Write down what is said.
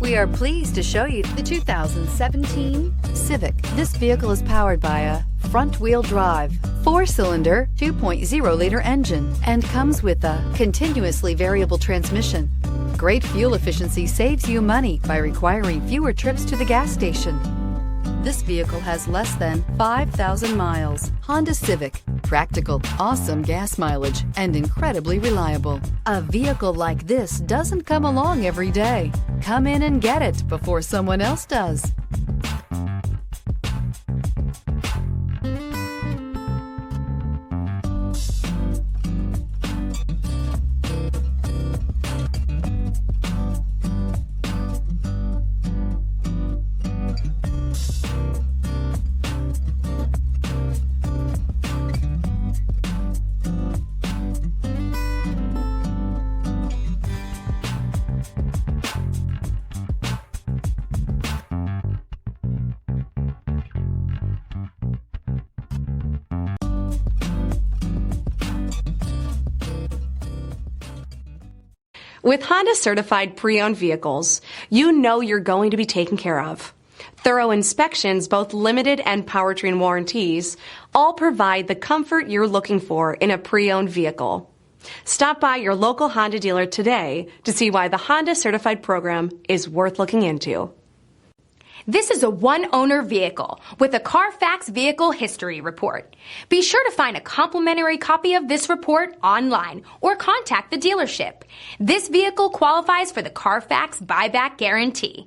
We are pleased to show you the 2017 Civic. This vehicle is powered by a front-wheel drive, 4-cylinder, 2.0-liter engine, and comes with a continuously variable transmission. Great fuel efficiency saves you money by requiring fewer trips to the gas station. This vehicle has less than 5,000 miles. Honda Civic. Practical, awesome gas mileage, and incredibly reliable. A vehicle like this doesn't come along every day. Come in and get it before someone else does. With Honda certified pre-owned vehicles, you know you're going to be taken care of. Thorough inspections, both limited and powertrain warranties, all provide the comfort you're looking for in a pre-owned vehicle. Stop by your local Honda dealer today to see why the Honda certified program is worth looking into. This is a one-owner vehicle with a Carfax Vehicle History Report. Be sure to find a complimentary copy of this report online or contact the dealership. This vehicle qualifies for the Carfax Buyback Guarantee.